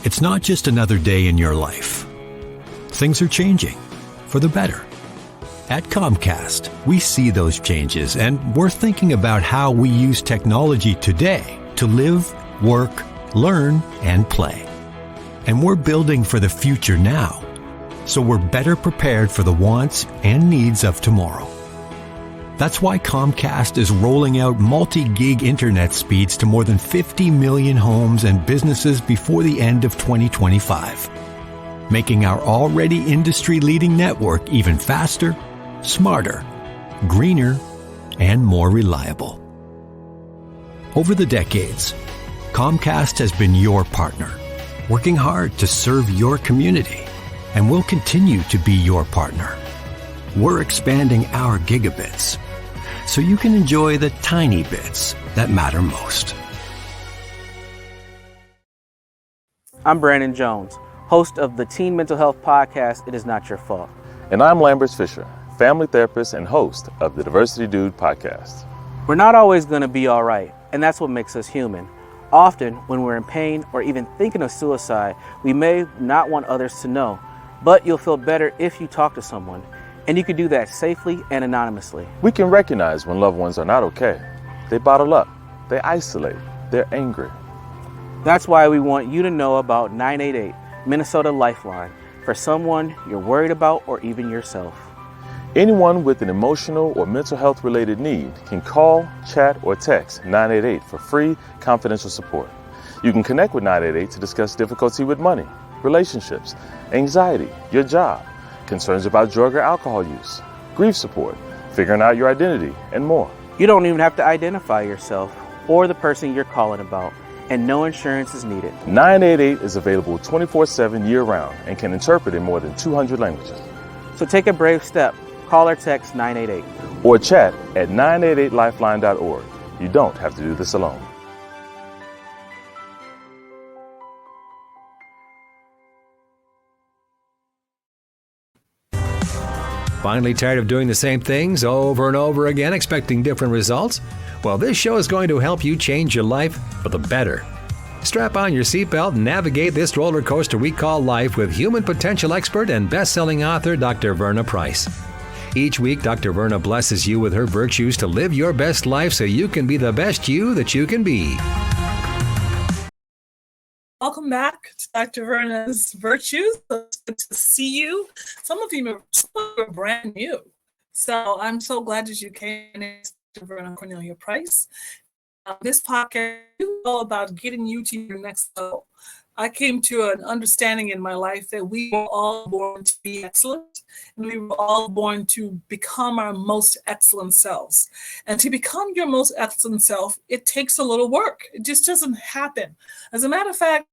It's not just another day in your life. Things are changing for the better. At Comcast, we see those changes, and we're thinking about how we use technology today to live, work, learn, and play. And we're building for the future now, so we're better prepared for the wants and needs of tomorrow. That's why Comcast is rolling out multi-gig internet speeds to more than 50 million homes and businesses before the end of 2025, making our already industry-leading network even faster, smarter, greener, and more reliable. Over the decades, Comcast has been your partner, working hard to serve your community, and will continue to be your partner. We're expanding our gigabits so you can enjoy the tiny bits that matter most. I'm Brandon Jones, host of the Teen Mental Health Podcast, It Is Not Your Fault. And I'm Lambert Fisher, family therapist and host of the Diversity Dude podcast. We're not always going to be all right, and that's what makes us human. Often, when we're in pain or even thinking of suicide, we may not want others to know, but you'll feel better if you talk to someone. And you can do that safely and anonymously. We can recognize when loved ones are not okay. They bottle up, they isolate, they're angry. That's why we want you to know about 988, Minnesota Lifeline, for someone you're worried about or even yourself. Anyone with an emotional or mental health related need can call, chat, or text 988 for free, confidential support. You can connect with 988 to discuss difficulty with money, relationships, anxiety, your job, concerns about drug or alcohol use, grief support, figuring out your identity, and more. You don't even have to identify yourself or the person you're calling about, and no insurance is needed. 988 is available 24/7 year-round and can interpret in more than 200 languages. So take a brave step. Call or text 988. Or chat at 988lifeline.org. You don't have to do this alone. Finally tired of doing the same things over and over again, expecting different results? Well, this show is going to help you change your life for the better. Strap on your seatbelt and navigate this roller coaster we call life with human potential expert and best-selling author Dr. Verna Price. Each week, Dr. Verna blesses you with her virtues to live your best life so you can be the best you that you can be. Welcome back to Dr. Verna's Virtues. It's good to see you. Some of you are brand new. So I'm so glad that you came in, Dr. Verna Cornelia Price. This podcast is all about getting you to your next level. I came to an understanding in my life that we were all born to be excellent, and we were all born to become our most excellent selves. And to become your most excellent self, it takes a little work. It just doesn't happen. As a matter of fact,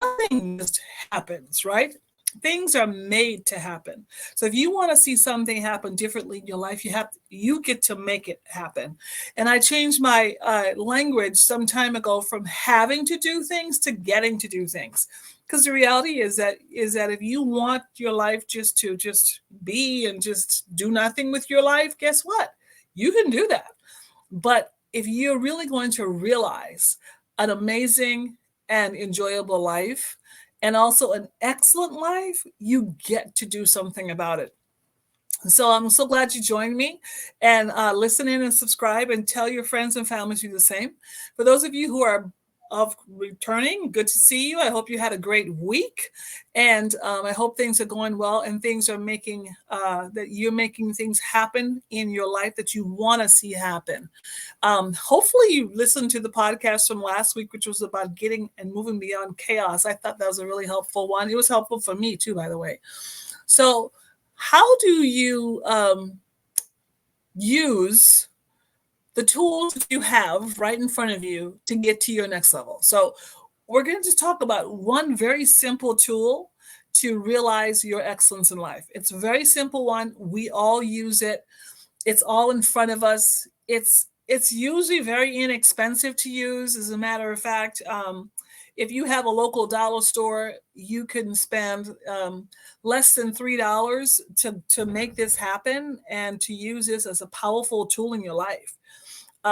nothing just happens, right? Things are made to happen. So if you want to see something happen differently in your life, you get to make it happen. And I changed my language some time ago from having to do things to getting to do things. Because the reality is that if you want your life just to be and just do nothing with your life, guess what? You can do that. But if you're really going to realize an amazing and enjoyable life, and also an excellent life, you get to do something about it. So I'm so glad you joined me, and listen in and subscribe and tell your friends and family to do the same. For those of you who are returning, good to see you. I hope you had a great week, and I hope things are going well and things are making that you're making things happen in your life that you want to see happen. Hopefully you listened to the podcast from last week, which was about getting and moving beyond chaos. I thought that was a really helpful one. It was helpful for me too, by the way. So how do you use the tools that you have right in front of you to get to your next level? So we're going to just talk about one very simple tool to realize your excellence in life. It's a very simple one. We all use it. It's all in front of us. It's usually very inexpensive to use. As a matter of fact, if you have a local dollar store, you can spend less than $3 to make this happen and to use this as a powerful tool in your life.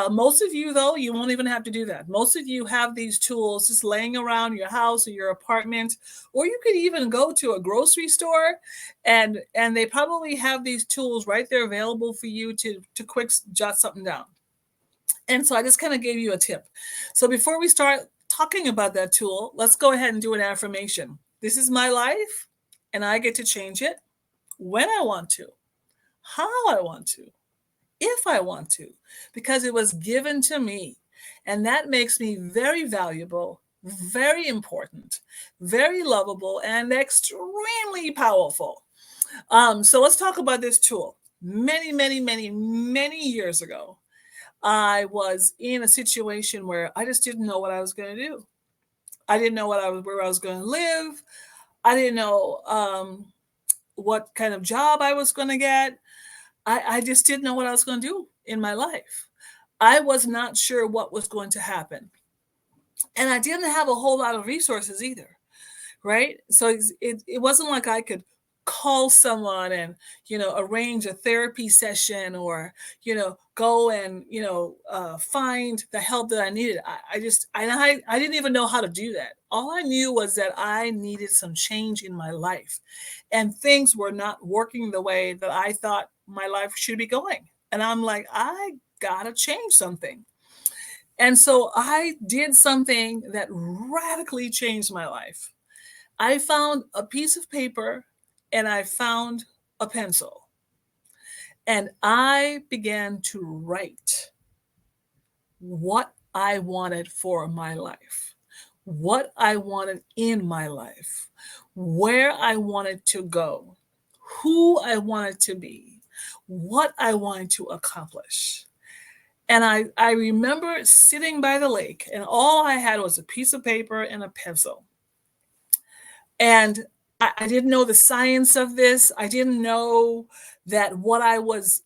Most of you, though, you won't even have to do that. Most of you have these tools just laying around your house or your apartment, or you could even go to a grocery store, and they probably have these tools right there available for you to quick jot something down. And so I just kind of gave you a tip. So before we start talking about that tool, let's go ahead and do an affirmation. This is my life, and I get to change it when I want to, how I want to, if I want to, because it was given to me. And that makes me very valuable, very important, very lovable, and extremely powerful. So let's talk about this tool. Many, many, many, many years ago, I was in a situation where I just didn't know what I was going to do. I didn't know where I was going to live. I didn't know what kind of job I was going to get. I just didn't know what I was going to do in my life. I was not sure what was going to happen. And I didn't have a whole lot of resources either, right? So it wasn't like I could call someone and, arrange a therapy session, or, go and, find the help that I needed. I didn't even know how to do that. All I knew was that I needed some change in my life, and things were not working the way that I thought my life should be going. And I'm like, I gotta change something. And so I did something that radically changed my life. I found a piece of paper and I found a pencil, and I began to write what I wanted for my life, what I wanted in my life, where I wanted to go, who I wanted to be, what I wanted to accomplish. And I remember sitting by the lake, and all I had was a piece of paper and a pencil. And I didn't know the science of this. I didn't know that what I was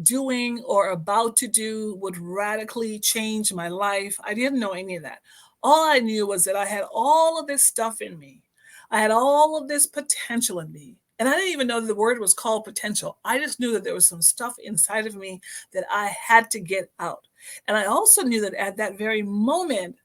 doing or about to do would radically change my life. I didn't know any of that. All I knew was that I had all of this stuff in me. I had all of this potential in me. And I didn't even know that the word was called potential. I just knew that there was some stuff inside of me that I had to get out. And I also knew that at that very moment,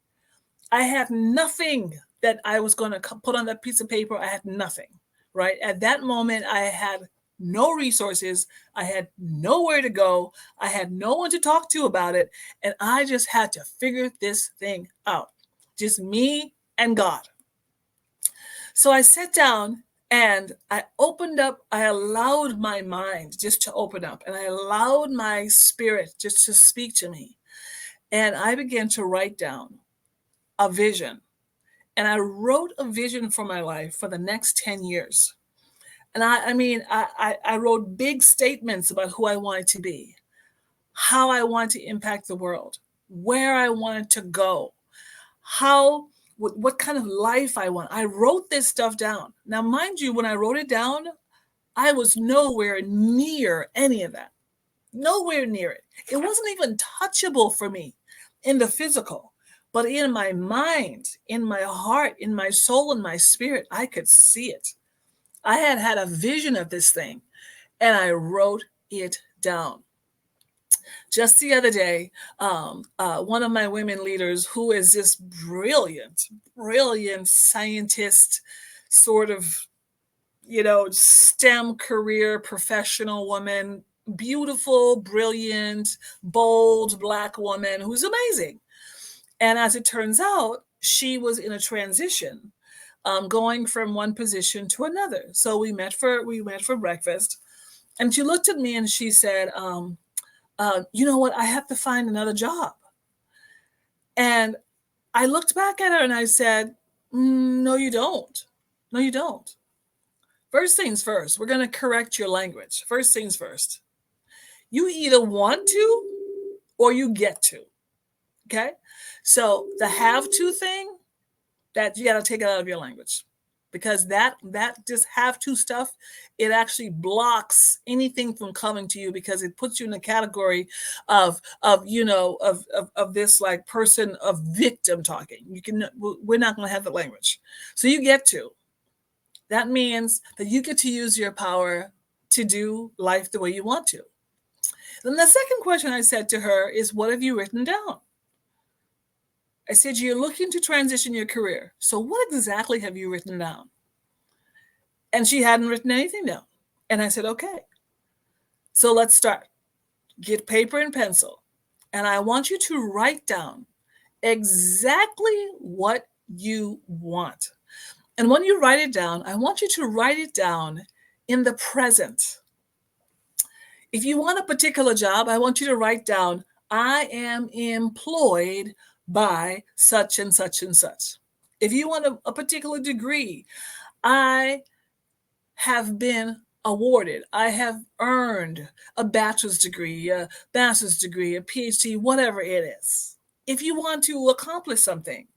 I had nothing that I was going to put on that piece of paper. I had nothing, right? At that moment, I had no resources. I had nowhere to go. I had no one to talk to about it. And I just had to figure this thing out. Just me and God. So I sat down and I opened up. I allowed my mind just to open up, and I allowed my spirit just to speak to me. And I began to write down a vision. And I wrote a vision for my life for the next 10 years. And I wrote big statements about who I wanted to be, how I wanted to impact the world, where I wanted to go, what kind of life I want. I wrote this stuff down. Now, mind you, when I wrote it down, I was nowhere near any of that. Nowhere near it. It wasn't even touchable for me in the physical. But in my mind, in my heart, in my soul, in my spirit, I could see it. I had a vision of this thing, and I wrote it down. Just the other day, one of my women leaders, who is this brilliant, brilliant scientist, sort of, STEM career professional woman, beautiful, brilliant, bold Black woman who's amazing. And as it turns out, she was in a transition, going from one position to another. So we met for breakfast, and she looked at me and she said, "You know what? I have to find another job." And I looked back at her and I said, "No, you don't. No, you don't. First things first. We're going to correct your language. First things first. You either want to or you get to." Okay. So the have to thing, that you got to take it out of your language, because that just have to stuff, it actually blocks anything from coming to you, because it puts you in a category of this like person of victim talking. We're not going to have the language. So you get to. That means that you get to use your power to do life the way you want to. Then the second question I said to her is, what have you written down? I said, you're looking to transition your career. So what exactly have you written down? And she hadn't written anything down. And I said, okay, so let's start. Get paper and pencil. And I want you to write down exactly what you want. And when you write it down, I want you to write it down in the present. If you want a particular job, I want you to write down, I am employed by such and such and such. If you want a particular degree, I have been awarded, I have earned a bachelor's degree, a master's degree, a PhD, whatever it is. If you want to accomplish something,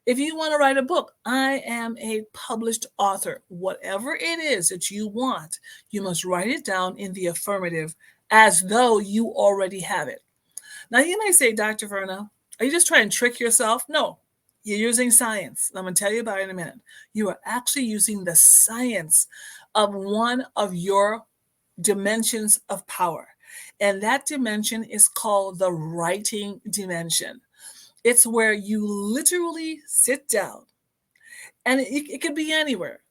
if you want to write a book, I am a published author. Whatever it is that you want, you must write it down in the affirmative as though you already have it. Now, you may say, Dr. Verna, are you just trying to trick yourself? No, you're using science. I'm going to tell you about it in a minute. You are actually using the science of one of your dimensions of power. And that dimension is called the writing dimension. It's where you literally sit down, and it could be anywhere.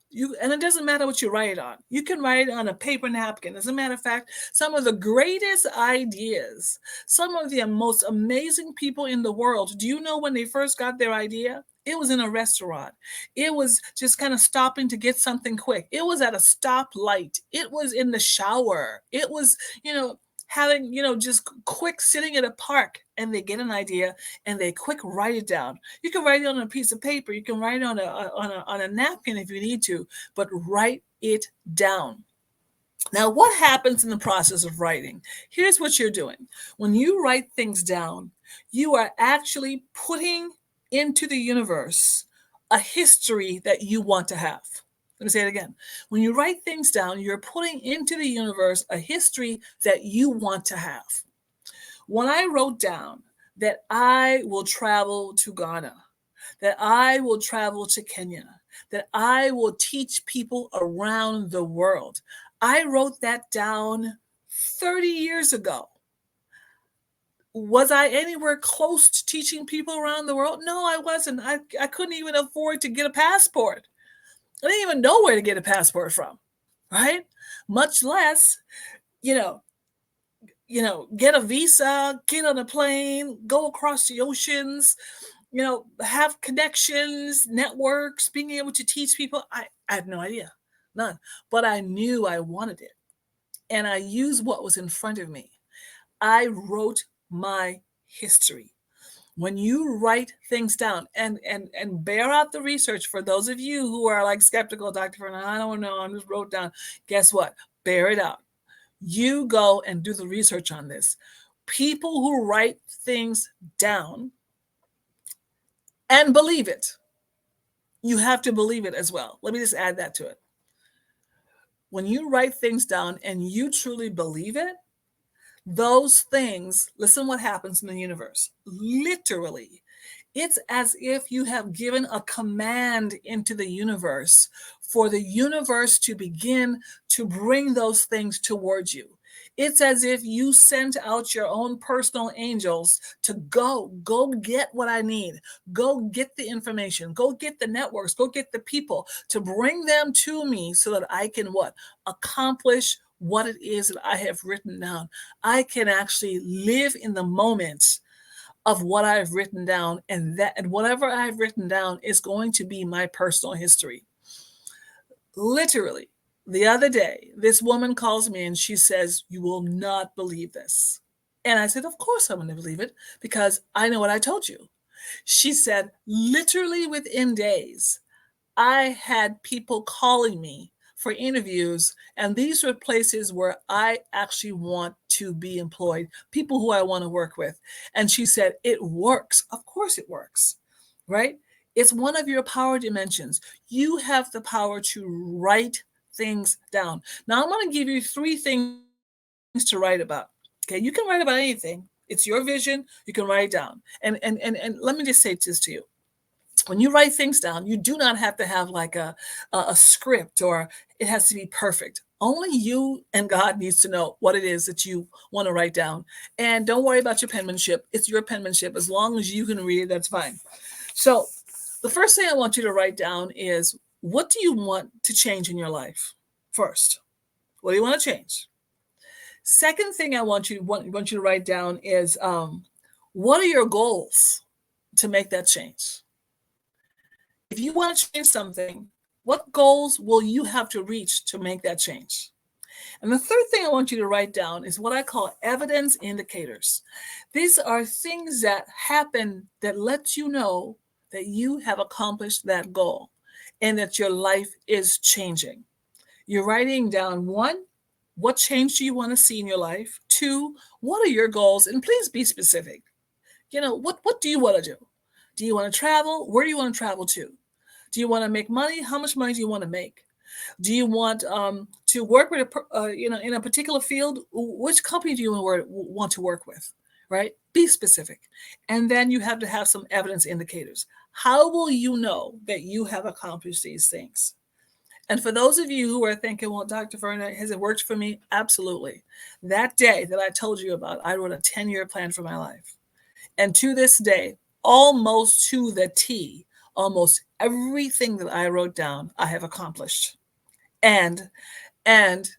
And it doesn't matter what you write it on. You can write it on a paper napkin. As a matter of fact, some of the greatest ideas, some of the most amazing people in the world, do you know when they first got their idea? It was in a restaurant. It was just kind of stopping to get something quick. It was at a stoplight. It was in the shower. It was, having, just quick sitting at a park, and they get an idea and they quick write it down. You can write it on a piece of paper. You can write it on a napkin if you need to, but write it down. Now, what happens in the process of writing? Here's what you're doing. When you write things down, you are actually putting into the universe a history that you want to have. Let me say it again. When you write things down, you're putting into the universe a history that you want to have. When I wrote down that I will travel to Ghana, that I will travel to Kenya, that I will teach people around the world, I wrote that down 30 years ago. Was I anywhere close to teaching people around the world? No, I wasn't. I couldn't even afford to get a passport. I didn't even know where to get a passport from, right? Much less, get a visa, get on a plane, go across the oceans, have connections, networks, being able to teach people. I had no idea, none. But I knew I wanted it. And I used what was in front of me. I wrote my history. When you write things down and bear out the research, for those of you who are like skeptical, Dr. Verna, I don't know, I just wrote down. Guess what? Bear it out. You go and do the research on this. People who write things down and believe it, you have to believe it as well. Let me just add that to it. When you write things down and you truly believe it, those things, listen what happens in the universe. Literally, it's as if you have given a command into the universe for the universe to begin to bring those things towards you. It's as if you sent out your own personal angels to go get what I need. Go get the information. Go get the networks. Go get the people to bring them to me so that I can what? Accomplish what it is that I have written down. I can actually live in the moment of what I've written down, and whatever I've written down is going to be my personal history. Literally, the other day, this woman calls me and she says, "You will not believe this." And I said, "Of course I'm going to believe it, because I know what I told you." She said, literally within days, I had people calling me for interviews, and these were places where I actually want to be employed, people who I want to work with. And she said, "It works." Of course it works, right? It's one of your power dimensions. You have the power to write things down. Now I'm going to give you 3 things to write about. Okay, you can write about anything. It's your vision. You can write it down. And let me just say this to you. When you write things down, you do not have to have like a script, or it has to be perfect. Only you and God needs to know what it is that you want to write down. And don't worry about your penmanship. It's your penmanship. As long as you can read it, that's fine. So the first thing I want you to write down is, what do you want to change in your life first? What do you want to change? Second thing I want you to write down is, what are your goals to make that change? If you want to change something, what goals will you have to reach to make that change? And the third thing I want you to write down is what I call evidence indicators. These are things that happen that let you know that you have accomplished that goal and that your life is changing. You're writing down, 1, what change do you want to see in your life? 2, what are your goals? And please be specific. What do you want to do? Do you want to travel? Where do you want to travel to? Do you want to make money? How much money do you want to make? Do you want to work with in a particular field? Which company do you want to work with? Right? Be specific. And then you have to have some evidence indicators. How will you know that you have accomplished these things? And for those of you who are thinking, well, Dr. Verna, has it worked for me? Absolutely. That day that I told you about, I wrote a 10-year plan for my life. And to this day, almost to the T, almost everything that I wrote down, I have accomplished. And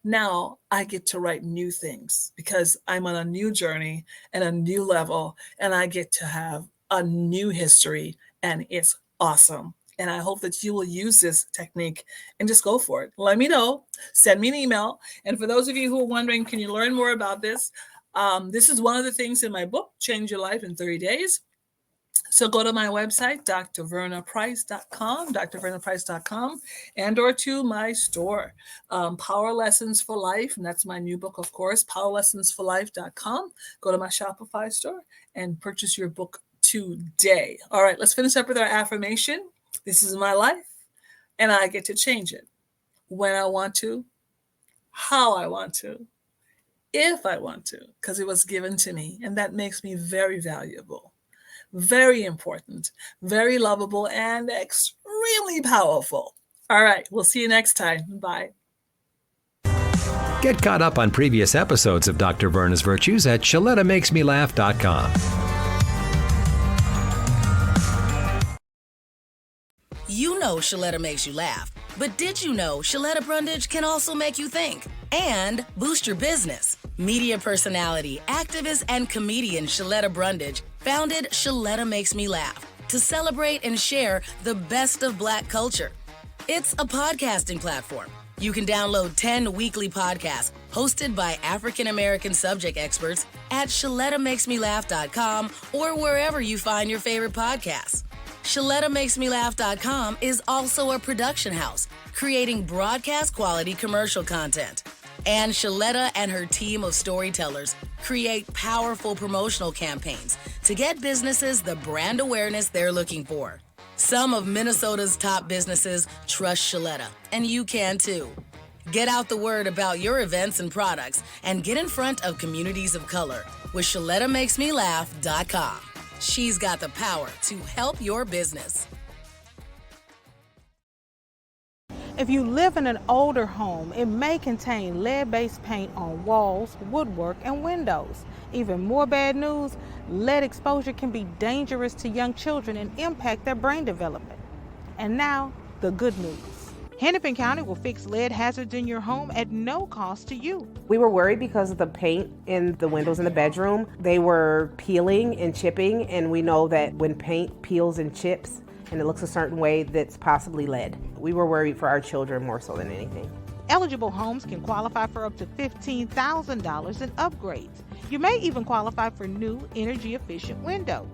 now I get to write new things because I'm on a new journey and a new level, and I get to have a new history, and it's awesome. And I hope that you will use this technique and just go for it. Let me know. Send me an email. And for those of you who are wondering, can you learn more about this? This is one of the things in my book, Change Your Life in 30 Days. So go to my website, drvernaprice.com, and or to my store, Power Lessons for Life. And that's my new book, of course, powerlessonsforlife.com. Go to my Shopify store and purchase your book today. All right, let's finish up with our affirmation. This is my life, and I get to change it when I want to, how I want to, if I want to, because it was given to me. And that makes me very valuable, very important, very lovable, and extremely powerful. All right, we'll see you next time. Bye. Get caught up on previous episodes of Dr. Verna's Virtues at ShalettaMakesMeLaugh.com. You know Shaletta makes you laugh, but did you know Shaletta Brundage can also make you think and boost your business? Media personality, activist, and comedian Shaletta Brundage founded Shaletta Makes Me Laugh to celebrate and share the best of Black culture. It's a podcasting platform. You can download 10 weekly podcasts hosted by African-American subject experts at ShalettaMakesMeLaugh.com or wherever you find your favorite podcasts. ShalettaMakesMeLaugh.com is also a production house, creating broadcast quality commercial content. And Shaletta and her team of storytellers create powerful promotional campaigns to get businesses the brand awareness they're looking for. Some of Minnesota's top businesses trust Shaletta, and you can too. Get out the word about your events and products and get in front of communities of color with ShalettaMakesMeLaugh.com. She's got the power to help your business. If you live in an older home, it may contain lead-based paint on walls, woodwork, and windows. Even more bad news, lead exposure can be dangerous to young children and impact their brain development. And now, the good news. Hennepin County will fix lead hazards in your home at no cost to you. We were worried because of the paint in the windows in the bedroom. They were peeling and chipping, and we know that when paint peels and chips and it looks a certain way, that's possibly lead. We were worried for our children more so than anything. Eligible homes can qualify for up to $15,000 in upgrades. You may even qualify for new energy-efficient windows.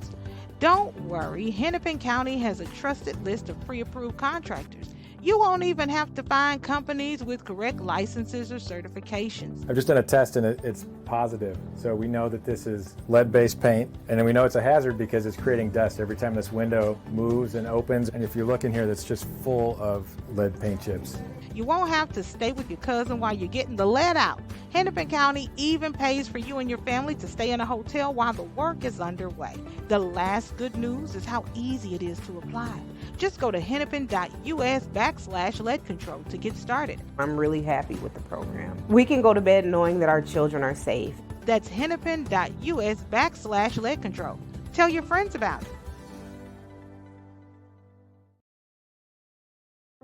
Don't worry, Hennepin County has a trusted list of pre-approved contractors. You won't even have to find companies with correct licenses or certifications. I've just done a test and it's positive. So we know that this is lead-based paint, and then we know it's a hazard because it's creating dust every time this window moves and opens. And if you look in here, that's just full of lead paint chips. You won't have to stay with your cousin while you're getting the lead out. Hennepin County even pays for you and your family to stay in a hotel while the work is underway. The last good news is how easy it is to apply. Just go to hennepin.us/lead control to get started. I'm really happy with the program. We can go to bed knowing that our children are safe. That's hennepin.us/lead control. Tell your friends about it.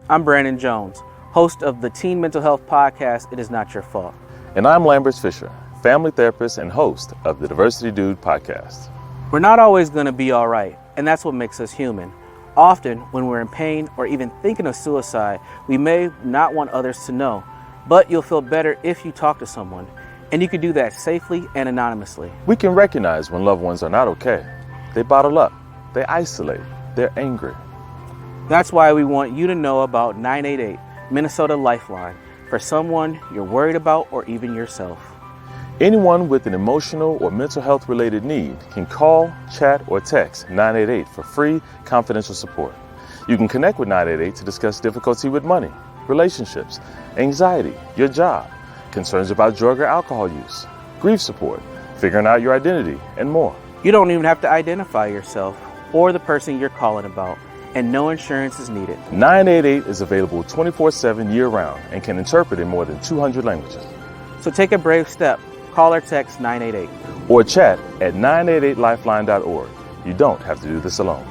I'm Brandon Jones, host of the Teen Mental Health Podcast, It Is Not Your Fault. And I'm Lambert Fisher, family therapist and host of the Diversity Dude podcast. We're not always going to be all right, and that's what makes us human. Often, when we're in pain or even thinking of suicide, we may not want others to know, but you'll feel better if you talk to someone, and you can do that safely and anonymously. We can recognize when loved ones are not okay. They bottle up, they isolate, they're angry. That's why we want you to know about 988 Minnesota Lifeline for someone you're worried about or even yourself. Anyone with an emotional or mental health related need can call, chat, or text 988 for free, confidential support. You can connect with 988 to discuss difficulty with money, relationships, anxiety, your job, concerns about drug or alcohol use, grief support, figuring out your identity, and more. You don't even have to identify yourself or the person you're calling about, and no insurance is needed. 988 is available 24/7 year-round and can interpret in more than 200 languages. So take a brave step. Call or text 988. Or chat at 988lifeline.org. You don't have to do this alone.